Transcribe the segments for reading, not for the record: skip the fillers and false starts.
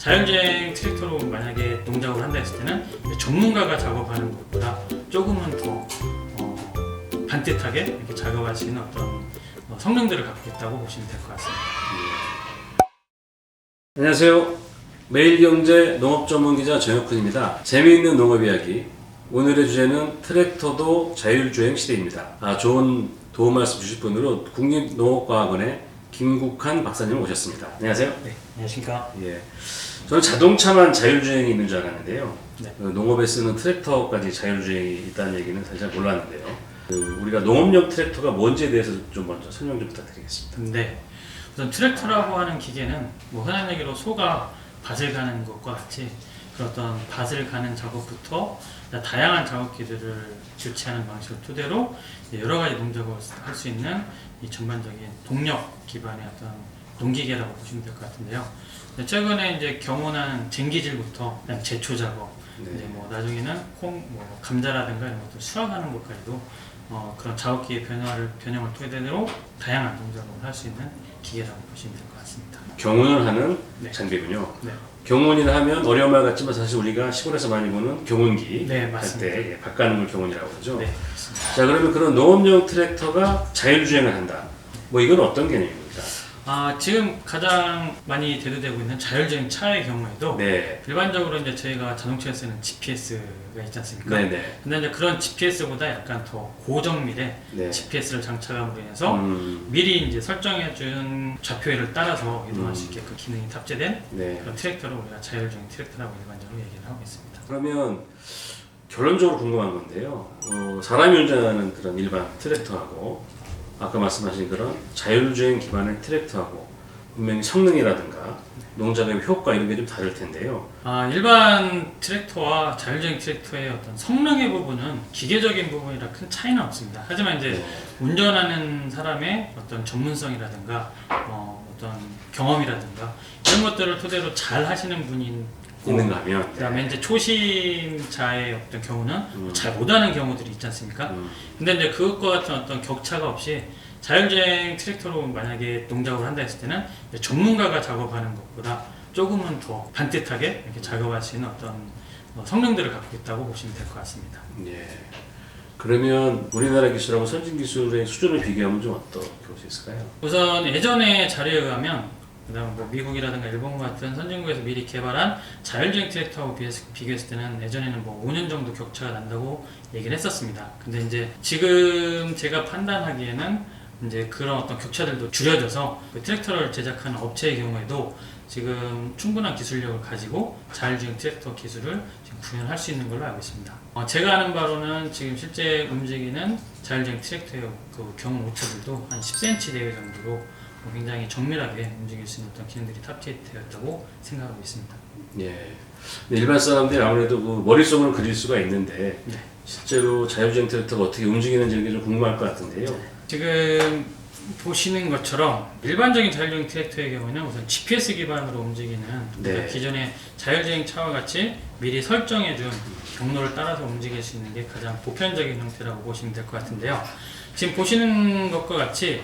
자율주행 트랙터로 만약에 농작업을 한다 했을 때는 전문가가 작업하는 것보다 조금은 더 반듯하게 이렇게 작업할 수 있는 어떤 성능들을 갖고 있다고 보시면 될 것 같습니다. 안녕하세요. 매일경제 농업전문기자 정혁훈입니다. 재미있는 농업 이야기. 오늘의 주제는 트랙터도 자율주행 시대입니다. 좋은 도움 말씀 주실 분으로 국립농업과학원의 김국한 박사님 오셨습니다. 안녕하세요. 네, 안녕하십니까. 예. 저는 자동차만 자율주행이 있는 줄 알았는데요. 네. 농업에 쓰는 트랙터까지 자율주행이 있다는 얘기는 사실 잘 몰랐는데요. 우리가 농업용 트랙터가 뭔지에 대해서 좀 먼저 설명 좀 부탁드리겠습니다. 네, 우선 트랙터라고 하는 기계는 흔한 얘기로 소가 밭을 가는 것과 같이 그런 어떤 밭을 가는 작업부터 다양한 작업기들을 교체하는 방식을 토대로 여러 가지 농작업을 할 수 있는 이 전반적인 동력 기반의 어떤 농기계라고 보시면 될 것 같은데요. 최근에 이제 경운한 쟁기질부터 그냥 제초 작업, 네. 이제 나중에는 감자라든가 이런 것들 수확하는 것까지도 그런 작업기의 변형을 토대로 다양한 농작업을 할 수 있는 기계라고 보시면 될 것 같습니다. 경운을 하는 네. 장비군요. 네. 경운이라 하면 어려운 말 같지만 사실 우리가 시골에서 많이 보는 경운기 네, 할 맞습니다. 때 밭 가는 걸 경운이라고 하죠. 네, 그렇습니다. 자, 그러면 그런 농업용 트랙터가 자율주행을 한다. 이건 어떤 개념입니까? 지금 가장 많이 대두되고 있는 자율주행 차의 경우에도 네. 일반적으로 이제 저희가 자동차에 쓰는 GPS가 있지 않습니까? 네네. 근데 이제 그런 GPS보다 약간 더 고정밀의 네. GPS를 장착함으로 인해서 미리 이제 설정해준 좌표를 따라서 이동할 수 있게끔 기능이 탑재된 네. 그런 트랙터를 우리가 자율주행 트랙터라고 일반적으로 얘기를 하고 있습니다. 그러면 결론적으로 궁금한 건데요. 사람이 운전하는 그런 일반 트랙터하고 아까 말씀하신 그런 자율주행 기반의 트랙터하고 분명히 성능이라든가 농작업의 효과 이런 게 좀 다를 텐데요. 일반 트랙터와 자율주행 트랙터의 어떤 성능의 부분은 기계적인 부분이라 큰 차이는 없습니다. 하지만 이제 운전하는 사람의 어떤 전문성이라든가 어떤 경험이라든가 이런 것들을 토대로 잘 하시는 분이 있는가 하면 그다음에 이제 초심자의 어떤 경우는 잘 못하는 경우들이 있지 않습니까? 근데 이제 그것과 같은 어떤 격차가 없이 자율주행 트랙터로 만약에 농작업을 한다 했을 때는 전문가가 작업하는 것보다 조금은 더 반듯하게 이렇게 작업할 수 있는 어떤 성능들을 갖고 있다고 보시면 될 것 같습니다. 예. 그러면 우리나라 기술하고 선진 기술의 수준을 비교하면 좀 어떻게 볼 수 있을까요? 우선 예전의 자료에 의하면 그다음 미국이라든가 일본 같은 선진국에서 미리 개발한 자율주행 트랙터하고 비교했을 때는 예전에는 5년 정도 격차가 난다고 얘기를 했었습니다. 근데 이제 지금 제가 판단하기에는 이제 그런 어떤 격차들도 줄여져서 그 트랙터를 제작하는 업체의 경우에도 지금 충분한 기술력을 가지고 자율주행 트랙터 기술을 지금 구현할 수 있는 걸로 알고 있습니다. 제가 아는 바로는 지금 실제 움직이는 자율주행 트랙터의 그 경운 오차들도 한 10cm 내외 정도로 굉장히 정밀하게 움직일 수 있는 어떤 기능들이 탑재되었다고 생각하고 있습니다. 예. 일반 사람들이 아무래도 그 머릿속으로 그릴 수가 있는데 네. 실제로 자율주행 트랙터가 어떻게 움직이는지 좀 궁금할 것 같은데요. 지금 보시는 것처럼 일반적인 자율주행 트랙터의 경우는 우선 GPS 기반으로 움직이는 네. 기존의 자율주행 차와 같이 미리 설정해준 경로를 따라서 움직일 수 있는 게 가장 보편적인 형태라고 보시면 될 것 같은데요. 지금 보시는 것과 같이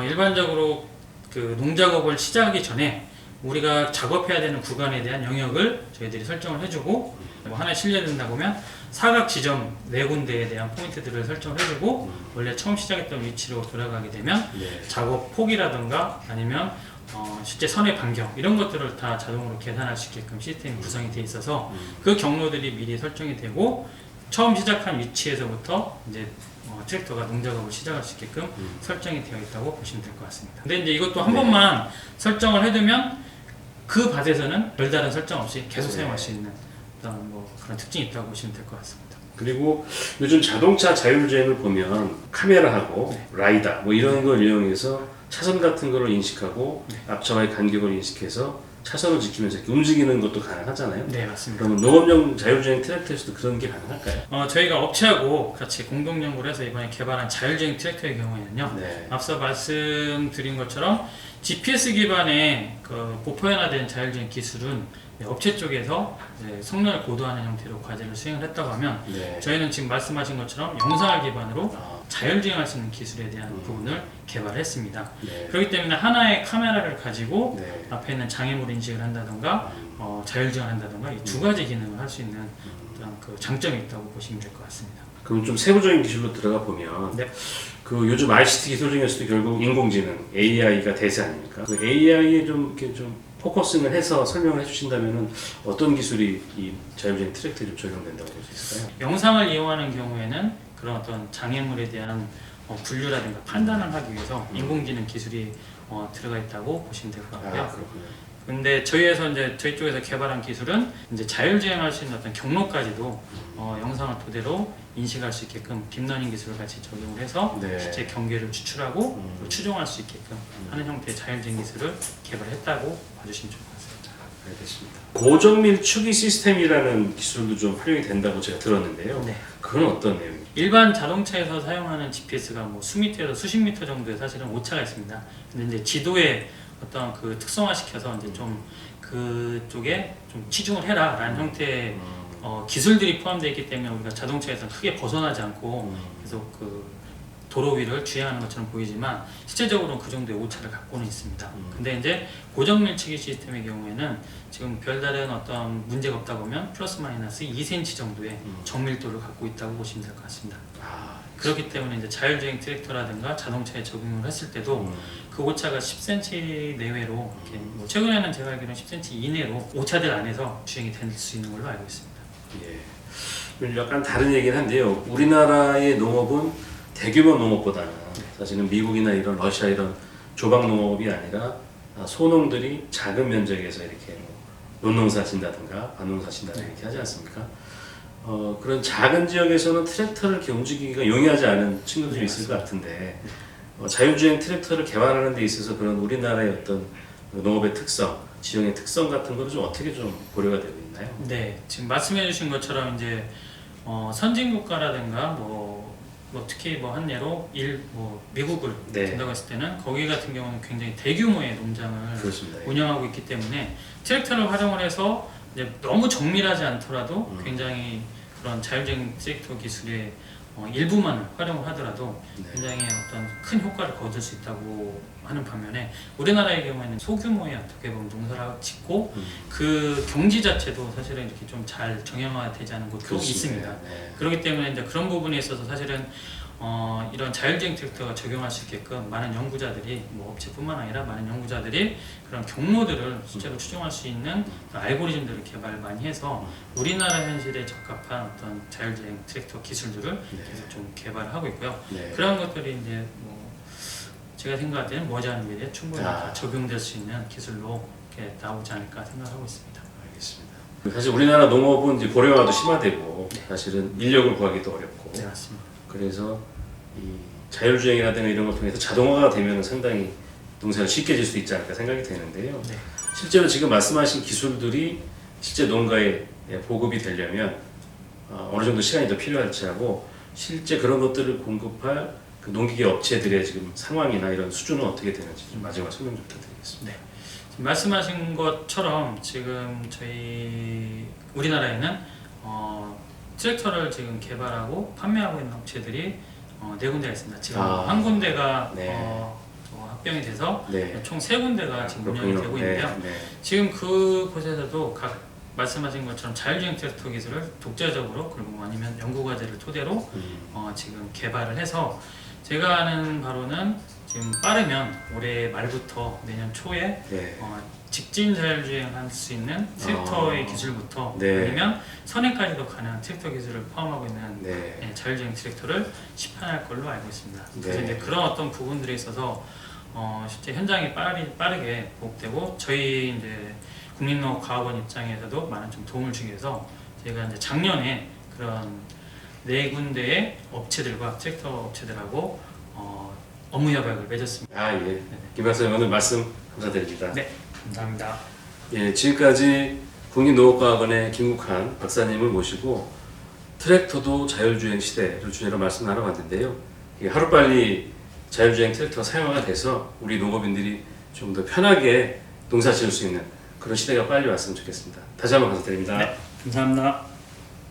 일반적으로 그 농작업을 시작하기 전에 우리가 작업해야 되는 구간에 대한 영역을 저희들이 설정을 해주고 하나에 실려된다 보면 사각 지점 4군데에 대한 포인트들을 설정을 해주고 원래 처음 시작했던 위치로 돌아가게 되면 네. 작업 폭이라든가 아니면 실제 선의 반경 이런 것들을 다 자동으로 계산할 수 있게끔 시스템이 구성이 되어 있어서 그 경로들이 미리 설정이 되고 처음 시작한 위치에서부터 이제 트랙터가 농작업을 시작할 수 있게끔 설정이 되어 있다고 보시면 될 것 같습니다. 근데 이제 이것도 한 번만 설정을 해두면 그 밭에서는 별다른 설정 없이 계속 사용할 수 있는 어떤 그런 특징이 있다고 보시면 될 것 같습니다. 그리고 요즘 자동차 자율주행을 보면 카메라하고 라이다 이런 걸 이용해서 차선 같은 걸 인식하고 앞차와의 간격을 인식해서 차선을 지키면서 이렇게 움직이는 것도 가능하잖아요. 네, 맞습니다. 그러면 농업용 자율주행 트랙터에서도 그런 게 가능할까요? 저희가 업체하고 같이 공동 연구를 해서 이번에 개발한 자율주행 트랙터의 경우에는요. 네. 앞서 말씀드린 것처럼 GPS 기반의 그 보편화된 자율주행 기술은 업체 쪽에서 이제 성능을 고도화하는 형태로 과제를 수행을 했다고 하면 네. 저희는 지금 말씀하신 것처럼 영상을 기반으로 자율주행할 수 있는 기술에 대한 부분을 개발했습니다. 네. 그렇기 때문에 하나의 카메라를 가지고 네. 앞에 있는 장애물 인식을 한다던가 자율주행한다던가 이 두 가지 기능을 할 수 있는 어떤 그 장점이 있다고 보시면 될 것 같습니다. 그럼 좀 세부적인 기술로 들어가 보면 네. 그 요즘 ICT 기술 중에서도 결국 인공지능 AI가 대세 아닙니까? 그 AI에 좀 이렇게 좀 포커싱을 해서 설명을 해주신다면은 어떤 기술이 이 자율주행 트랙터에 좀 적용된다고 볼 수 있을까요? 영상을 이용하는 경우에는 그런 어떤 장애물에 대한 분류라든가 판단을 하기 위해서 인공지능 기술이 들어가 있다고 보시면 될 것 같고요. 그렇군요. 근데 저희 쪽에서 개발한 기술은 이제 자율주행할 수 있는 어떤 경로까지도 영상을 토대로 인식할 수 있게끔 딥러닝 기술을 같이 적용을 해서 네. 실제 경계를 추출하고 또 추종할 수 있게끔 하는 형태의 자율주행 기술을 개발했다고 봐주시면 좋을 것 같습니다. 알겠습니다. 고정밀 추기 시스템이라는 기술도 좀 활용이 된다고 제가 들었는데요. 네. 그건 어떤 내용이에요? 일반 자동차에서 사용하는 GPS가 뭐 수미터에서 수십 미터 정도의 사실은 오차가 있습니다. 근데 이제 지도에 어떤 그 특성화시켜서 이제 좀 그쪽에 좀 치중을 해라라는 형태의 기술들이 포함되어 있기 때문에 우리가 자동차에서 크게 벗어나지 않고 계속 그 도로 위를 주행하는 것처럼 보이지만 실제적으로는 그 정도의 오차를 갖고는 있습니다. 근데 이제 고정 밀치기 시스템의 경우에는 지금 별다른 어떤 문제가 없다 보면 플러스 마이너스 2cm 정도의 정밀도를 갖고 있다고 보시면 될 것 같습니다. 그렇기 때문에 이제 자율주행 트랙터라든가 자동차에 적용을 했을 때도 그 오차가 10cm 내외로 이렇게 뭐 최근에는 제가 알기로는 10cm 이내로 오차들 안에서 주행이 될 수 있는 걸로 알고 있습니다. 예. 약간 다른 얘기긴 한데요. 우리나라의 농업은 대규모 농업보다는 사실은 미국이나 이런 러시아 이런 조박 농업이 아니라 소농들이 작은 면적에서 이렇게 논농사 진다든가 밭농사 진다든가 이렇게 하지 않습니까? 그런 작은 지역에서는 트랙터를 이렇게 움직이기가 용이하지 않은 친구들이 네, 있을 것 같은데 자율주행 트랙터를 개발하는 데 있어서 그런 우리나라의 어떤 농업의 특성, 지형의 특성 같은 거를 좀 어떻게 좀 고려가 되고 있나요? 네, 지금 말씀해주신 것처럼 이제 선진 국가라든가 뭐 특히 뭐 한 예로 미국을 네. 든다고 했을 때는 거기 같은 경우는 굉장히 대규모의 농장을 그렇습니다. 운영하고 있기 때문에 트랙터를 활용을 해서 이제 너무 정밀하지 않더라도 굉장히 그런 자율주행 트랙터 기술의 일부만 활용을 하더라도 네. 굉장히 어떤 큰 효과를 거둘 수 있다고 하는 반면에 우리나라의 경우에는 소규모의 어떻게 보면 농사를 짓고 그 경지 자체도 사실은 이렇게 좀 잘 정형화되지 않은 곳도 있습니다. 네. 그렇기 때문에 이제 그런 부분에 있어서 사실은 이런 자율주행 트랙터가 적용할 수 있게끔 많은 연구자들이 뭐 업체뿐만 아니라 많은 연구자들이 그런 경로들을 실제로 추정할 수 있는 알고리즘들을 개발을 많이 해서 우리나라 현실에 적합한 어떤 자율주행 트랙터 기술들을 계속 좀 개발을 하고 있고요. 네. 그런 것들이 이제 뭐 제가 생각할 때는 머지않은 미래에 충분히 다 적용될 수 있는 기술로 이렇게 나오지 않을까 생각하고 있습니다. 알겠습니다. 사실 우리나라 농업은 이제 고령화도 심화되고 사실은 인력을 구하기도 어렵고 네, 맞습니다. 그래서 이 자율주행이라든가 이런 걸 통해서 자동화가 되면 상당히 농사가 쉽게 질 수 있지 않을까 생각이 되는데요. 네. 실제로 지금 말씀하신 기술들이 실제 농가에 보급이 되려면 어느 정도 시간이 더 필요할지라고 실제 그런 것들을 공급할 그 농기계 업체들의 지금 상황이나 이런 수준은 어떻게 되는지 좀 마지막 설명 좀 부탁드리겠습니다. 네. 지금 말씀하신 것처럼 지금 저희 우리나라에는 트랙터를 지금 개발하고 판매하고 있는 업체들이 네 군데가 있습니다. 지금 한 군데가 네. 합병이 돼서 네. 총 세 군데가 지금 운영이 되고 있는데요. 네. 지금 그곳에서도 각 말씀하신 것처럼 자율주행 트랙터 기술을 독자적으로 그리고 아니면 연구과제를 토대로 지금 개발을 해서 제가 아는 바로는 지금 빠르면 올해 말부터 내년 초에 네. 직진 자율주행할 수 있는 트랙터의 기술부터 네. 아니면 선행까지도 가능한 트랙터 기술을 포함하고 있는 네. 자율주행 트랙터를 시판할 걸로 알고 있습니다. 그래서 네. 이제 그런 어떤 부분들에 있어서 실제 현장이 빠르게 보급되고 저희 이제 국립농업과학원 입장에서도 많은 좀 도움을 주기 위해서 제가 이제 작년에 그런 네 군데의 업체들과 트랙터 업체들하고 업무 협약을 맺었습니다. 예. 김 박사님 오늘 말씀 감사드립니다. 네, 감사합니다. 예, 지금까지 국립농업과학원의 김국한 박사님을 모시고 트랙터도 자율주행 시대를 주제로 말씀 나눠봤는데요. 하루빨리 자율주행 트랙터 사용화가 돼서 우리 농업인들이 좀 더 편하게 농사 지을 수 있는 그런 시대가 빨리 왔으면 좋겠습니다. 다시 한번 감사드립니다. 네, 감사합니다.